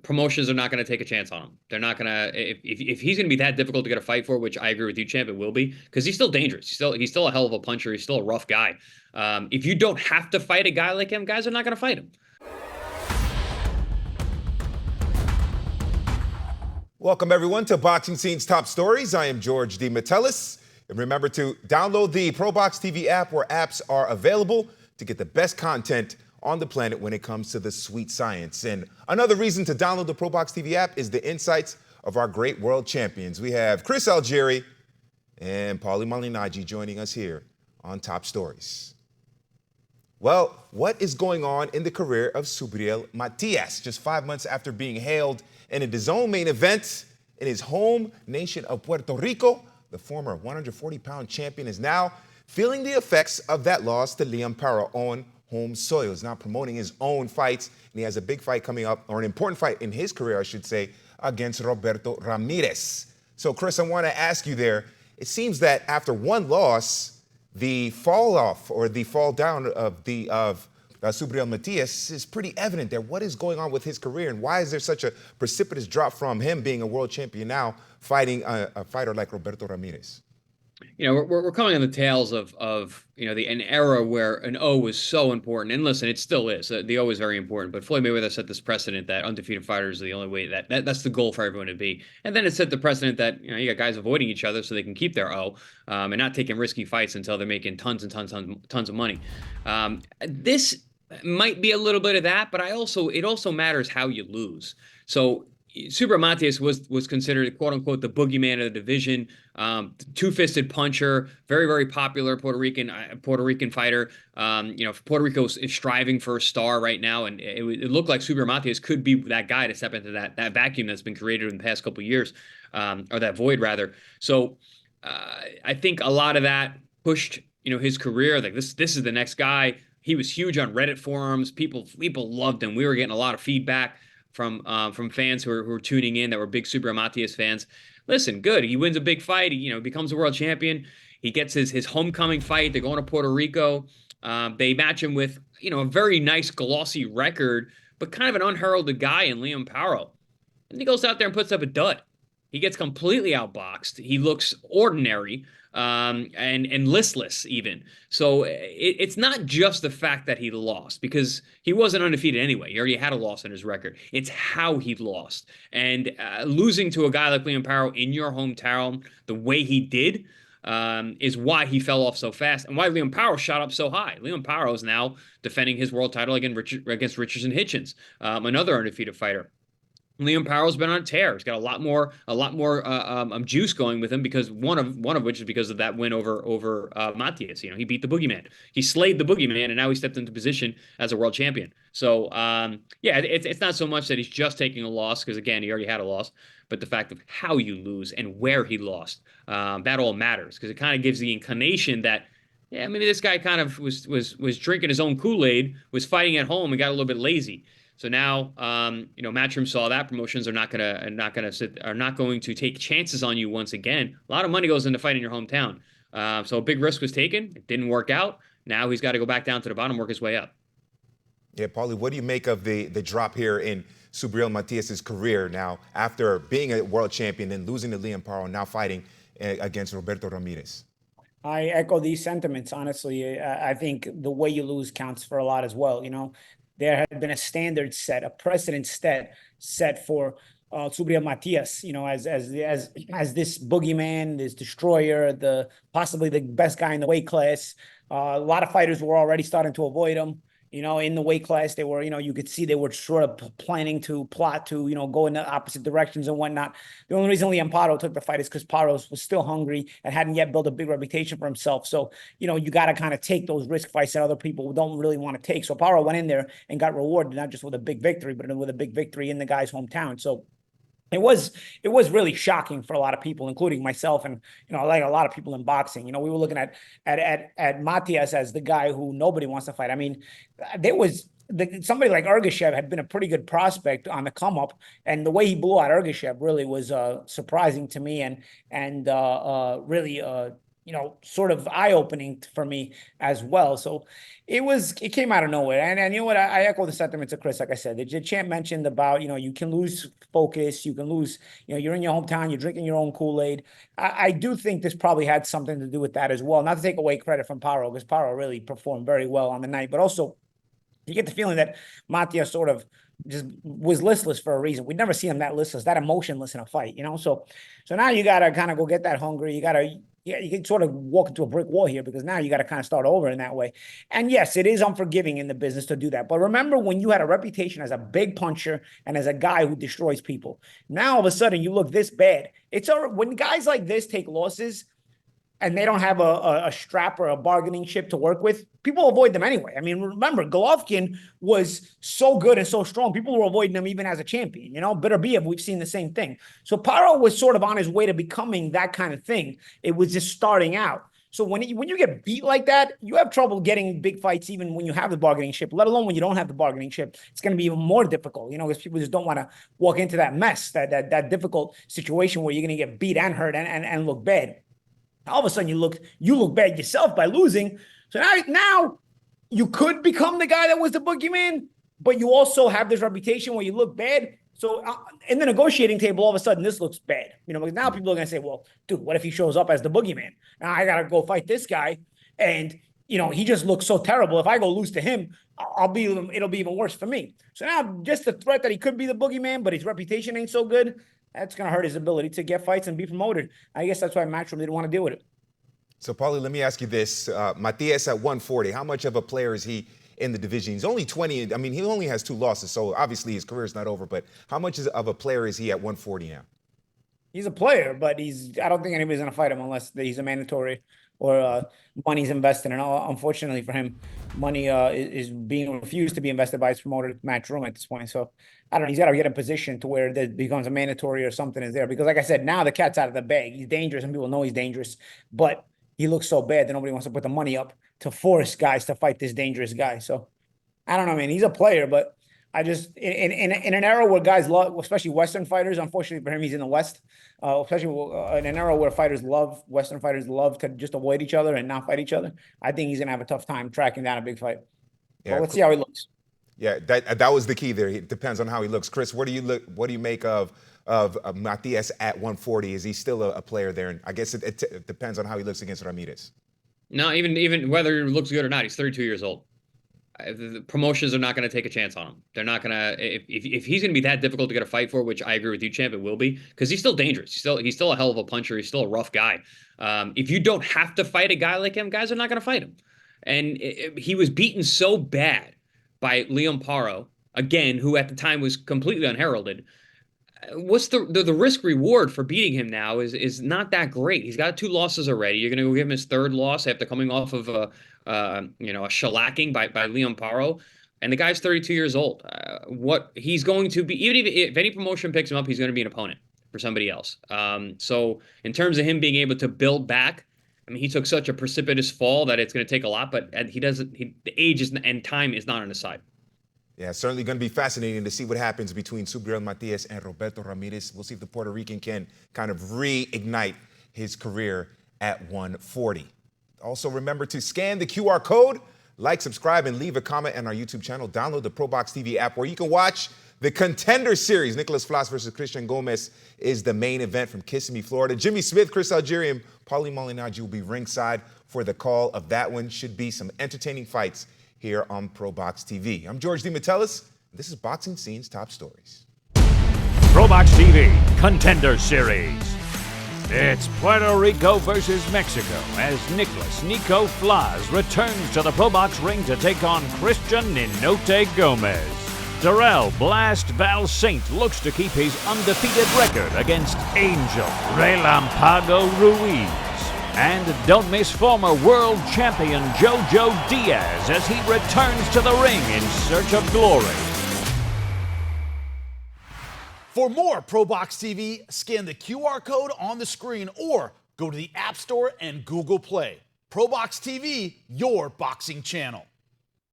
promotions are not going to take a chance on him. They're not going to if he's going to be that difficult to get a fight for, which I agree with you, champ, it will be because he's still dangerous. He's still a hell of a puncher. He's still a rough guy. If you don't have to fight a guy like him, guys are not going to fight him. Welcome, everyone, to Boxing Scene's Top Stories. I am George D. Metellus. And remember to download the ProBox TV app where apps are available to get the best content on the planet when it comes to the sweet science. And another reason to download the ProBox TV app is the insights of our great world champions. We have Chris Algieri and Paulie Malignaggi joining us here on Top Stories. Well, what is going on in the career of Subriel Matias? Just 5 months after being hailed in a DAZN main event in his home nation of Puerto Rico, the former 140-pound champion is now feeling the effects of that loss to Liam Paro on home soil. He's now promoting his own fights, and he has a big fight coming up, or an important fight in his career, I should say, against Roberto Ramirez. So, Chris, I want to ask you there, it seems that after one loss, the fall off or the fall down of Subriel Matias is pretty evident there. What is going on with his career, and why is there such a precipitous drop from him being a world champion now fighting a fighter like Roberto Ramirez? You know, we're coming on the tails of an era where an O was so important. And listen, it still is. The O is very important. But Floyd Mayweather set this precedent that undefeated fighters are the only way that's the goal for everyone to be. And then it set the precedent that you got guys avoiding each other so they can keep their O and not taking risky fights until they're making tons and tons of money. This might be a little bit of that, but it also matters how you lose. So Subriel Matias was considered, quote unquote, the boogeyman of the division, two-fisted puncher, very, very popular Puerto Rican fighter. Puerto Rico is striving for a star right now, and it looked like Subriel Matias could be that guy to step into that vacuum that's been created in the past couple of years, or that void rather. So I think a lot of that pushed his career. Like this is the next guy. He was huge on Reddit forums. People loved him. We were getting a lot of feedback from fans who were tuning in that were big Subriel Matias fans. Listen, good. He wins a big fight. He becomes a world champion. He gets his homecoming fight. They're going to Puerto Rico. They match him with a very nice glossy record, but kind of an unheralded guy in Liam Paro. And he goes out there and puts up a dud. He gets completely outboxed. He looks ordinary. And listless even. So it's not just the fact that he lost, because he wasn't undefeated anyway. He already had a loss in his record. It's how he lost. And losing to a guy like Liam Paro in your hometown the way he did is why he fell off so fast and why Liam Paro shot up so high. Liam Paro is now defending his world title against Richardson Hitchens, another undefeated fighter. Liam Paro's been on a tear. He's got a lot more juice going with him, because one of which is because of that win over Matias. He beat the boogeyman. He slayed the boogeyman, and now he stepped into position as a world champion. So it's not so much that he's just taking a loss, because again, he already had a loss, but the fact of how you lose and where he lost, that all matters, because it kind of gives the inclination that maybe this guy kind of was drinking his own Kool-Aid, was fighting at home and got a little bit lazy. So now, Matchroom saw that promotions are not going to take chances on you once again. A lot of money goes into fighting your hometown. So a big risk was taken. It didn't work out. Now he's got to go back down to the bottom, work his way up. Yeah, Paulie, what do you make of the drop here in Subriel Matias' career now, after being a world champion and losing to Liam Paro and now fighting against Roberto Ramirez? I echo these sentiments, honestly. I think the way you lose counts for a lot as well. There had been a standard set, a precedent set for Subriel Matias, as this boogeyman, this destroyer, possibly the best guy in the weight class. A lot of fighters were already starting to avoid him. In the weight class, they were, you could see they were sort of planning to plot to, go in the opposite directions and whatnot. The only reason Liam Paro took the fight is because Paro was still hungry and hadn't yet built a big reputation for himself. So, you got to kind of take those risk fights that other people don't really want to take. So Paro went in there and got rewarded, not just with a big victory, but with a big victory in the guy's hometown. So it was really shocking for a lot of people, including myself, and like a lot of people in boxing. We were looking at Matias as the guy who nobody wants to fight. I mean, somebody like Ergashev had been a pretty good prospect on the come up, and the way he blew out Ergashev really was surprising to me, and really sort of eye-opening for me as well. So it came out of nowhere. And you know what? I echo the sentiments of Chris. Like I said, the champ mentioned about, you can lose focus, you can lose, you're in your hometown, you're drinking your own Kool-Aid. I do think this probably had something to do with that as well. Not to take away credit from Paro, because Paro really performed very well on the night, but also you get the feeling that Matias sort of just was listless for a reason. We'd never see him that listless, that emotionless in a fight, So now you got to kind of go get that hungry. You can sort of walk into a brick wall here, because now you got to kind of start over in that way. And yes, it is unforgiving in the business to do that. But remember, when you had a reputation as a big puncher and as a guy who destroys people, now all of a sudden you look this bad. When guys like this take losses and they don't have a strap or a bargaining chip to work with, people avoid them anyway. I mean, remember, Golovkin was so good and so strong, people were avoiding him even as a champion. Beterbiev, we've seen the same thing. So Paro was sort of on his way to becoming that kind of thing. It was just starting out. So when you get beat like that, you have trouble getting big fights even when you have the bargaining chip, let alone when you don't have the bargaining chip. It's going to be even more difficult, because people just don't want to walk into that mess, that difficult situation where you're going to get beat and hurt and look bad. All of a sudden, you look bad yourself by losing. So now you could become the guy that was the boogeyman, but you also have this reputation where you look bad. So in the negotiating table, all of a sudden, this looks bad. Because now people are going to say, well, dude, what if he shows up as the boogeyman? Now I got to go fight this guy. And, he just looks so terrible. If I go lose to him, it'll be even worse for me. So now just the threat that he could be the boogeyman, but his reputation ain't so good, that's going to hurt his ability to get fights and be promoted. I guess that's why Matchroom didn't want to deal with it. So, Paulie, let me ask you this. Matias at 140, how much of a player is he in the division? He's only 20. I mean, he only has 2 losses, so obviously his career is not over. But how much of a player is he at 140 now? He's a player, but I don't think anybody's going to fight him unless he's a mandatory or money's invested. And unfortunately for him, money is being refused to be invested by his promoter, Matchroom, at this point. So I don't know. He's got to get in position to where it becomes a mandatory or something is there. Because like I said, now the cat's out of the bag. He's dangerous and people know he's dangerous. But he looks so bad that nobody wants to put the money up to force guys to fight this dangerous guy. So I don't know, man. He's a player, but I just in an era where guys love, especially Western fighters. Unfortunately for him, he's in the West. Especially in an era where Western fighters love to just avoid each other and not fight each other. I think he's gonna have a tough time tracking down a big fight. Yeah, but let's see how he looks. Yeah, that was the key there. It depends on how he looks. Chris, what do you make of Matias at 140? Is he still a player there? And I guess it depends on how he looks against Ramirez. No, even whether he looks good or not, he's 32 years old. The promotions are not going to take a chance on him. They're not going to, if he's going to be that difficult to get a fight for, which I agree with you, champ, it will be, because he's still dangerous. He's still a hell of a puncher. He's still a rough guy. If you don't have to fight a guy like him, guys are not going to fight him. And he was beaten so bad by Leon Paro, again, who at the time was completely unheralded. What's the risk reward for beating him now is not that great. He's got 2 losses already. You're going to give him his 3rd loss after coming off of a shellacking by Leon Paro, and the guy's 32 years old. What he's going to be, even if any promotion picks him up, he's going to be an opponent for somebody else. So in terms of him being able to build back, I mean, he took such a precipitous fall that it's going to take a lot, but the age and time is not on his side. Yeah, certainly going to be fascinating to see what happens between Subriel Matias and Roberto Ramirez. We'll see if the Puerto Rican can kind of reignite his career at 140. Also, remember to scan the QR code, like, subscribe, and leave a comment on our YouTube channel. Download the ProBox TV app where you can watch the Contender Series. Nicholas Flas versus Christian Gomez is the main event from Kissimmee, Florida. Jimmy Smith, Chris Algieri, and Paulie Malignaggi will be ringside for the call of that one. Should be some entertaining fights here on ProBox TV. I'm George D. Metellus. This is Boxing Scene's Top Stories. ProBox TV Contender Series. It's Puerto Rico versus Mexico as Nicholas Nico Flas returns to the ProBox ring to take on Christian Ninote Gomez. Darrell Blast Val Saint looks to keep his undefeated record against Angel Relampago Ruiz. And don't miss former world champion Jojo Diaz as he returns to the ring in search of glory. For more ProBox TV, scan the QR code on the screen or go to the App Store and Google Play. ProBox TV, your boxing channel.